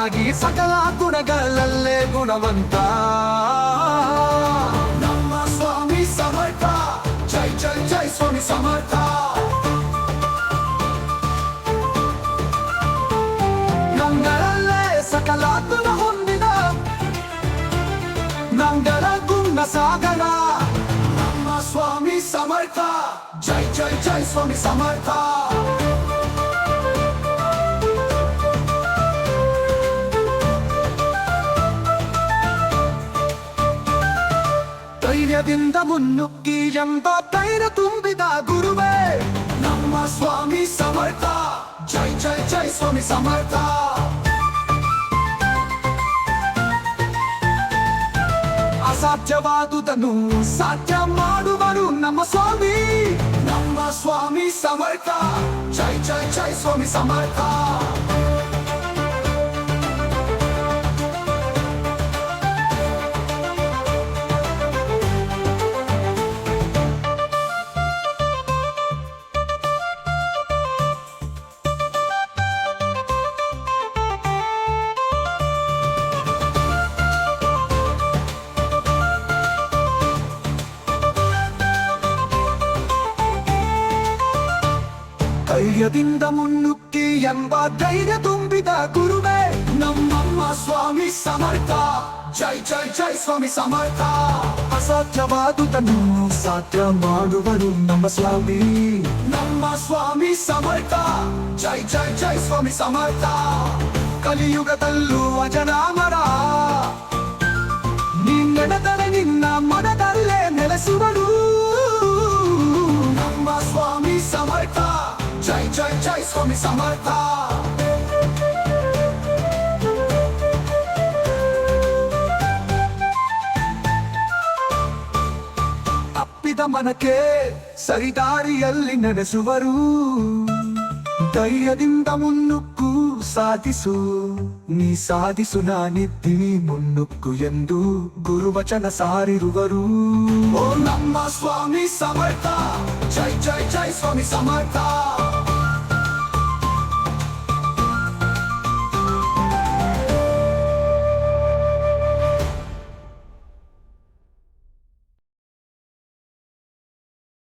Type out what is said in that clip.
ಸಮರ್ಥನಾಗಿ ಸಕಲ ಗುಣಗಳಲ್ಲೇ ಗುಣವಂತ ನಮ್ಮ ಸ್ವಾಮಿ ಸಮರ್ಥ. ಜೈ ಜೈ ಜೈ ಸ್ವಾಮಿ ಸಮರ್ಥ. ನಮ್ಮಗಳಲ್ಲೇ ಸಕಲ ಗುಣ ಹೊಂದಿದ ನಂಗಳ ಗುಣ ಸಾಗರ ನಮ್ಮ ಸ್ವಾಮಿ ಸಮರ್ಥ. ಜೈ ಜೈ ಜೈ ಸ್ವಾಮಿ ಸಮರ್ಥ. ಧೈರ್ಯದಿಂದ ಮುನ್ನುಗ್ಗಿ ಎಂಬ ಧೈರ್ಯ ತುಂಬಿದ ಗುರುವೇ ನಮ್ಮ ಸ್ವಾಮಿ ಸಮರ್ಥ. ಜೈ ಜೈ ಜೈ ಸ್ವಾಮಿ ಸಮರ್ಥ. ಅಸಾಧ್ಯವಾದುದನ್ನು ಸಾಧ್ಯ ಮಾಡುವರು ನಮ್ಮ ಸ್ವಾಮಿ. ನಮ್ಮ ಸ್ವಾಮಿ ಸಮರ್ಥ. ಜೈ ಜೈ ಜೈ ಸ್ವಾಮಿ ಸಮರ್ಥ. ಧೈರ್ಯದಿಂದ ಮುನ್ನುಗ್ಗಿ ಎಂಬ ಧೈರ್ಯ ತುಂಬಿದ ಗುರುವೇ ನಮ್ಮಮ್ಮ ಸ್ವಾಮಿ ಸಮರ್ಥ. ಜೈ ಜೈ ಜೈ ಸ್ವಾಮಿ ಸಮರ್ಥ. ಅಸಾಧ್ಯವಾದುದನ್ನು ಸಾಧ್ಯ ಮಾಡುವರು ನಮ್ಮ ಸ್ವಾಮಿ. ನಮ್ಮ ಸ್ವಾಮಿ ಸಮರ್ಥ. ಜೈ ಜೈ ಜೈ ಸ್ವಾಮಿ ಸಮರ್ಥ. ಕಲಿಯುಗದಲ್ಲೂ ಅಜರಾಮರ ನಿನ್ನೆಡೆದರೆ ನಿನ್ನ ಮನದಲ್ಲೇ ನೆಲೆಸುವರು ನಮ್ಮ ಸ್ವಾಮಿ ಸಮರ್ಥ. ಜೈ ಜೈ ಜೈ ಸ್ವಾಮಿ ಸಮರ್ಥ. ತಪ್ಪಿದ ಮನಕ್ಕೆ ಸರಿದಾರಿಯಲ್ಲಿ ನಡೆಸುವರು. ಧೈರ್ಯದಿಂದ ಮುನ್ನುಗ್ಗು ಸಾಧಿಸು ನೀ ಸಾಧಿಸು ನಾನಿದ್ದೀನಿ ಮುನ್ನುಗ್ಗು ಎಂದು ಗುರುವಚನ ಸಾರಿರುವರು. ಓ ನಮ್ಮ ಸ್ವಾಮಿ ಸಮರ್ಥ. ಜೈ ಜೈ ಜೈ ಸ್ವಾಮಿ ಸಮರ್ಥ.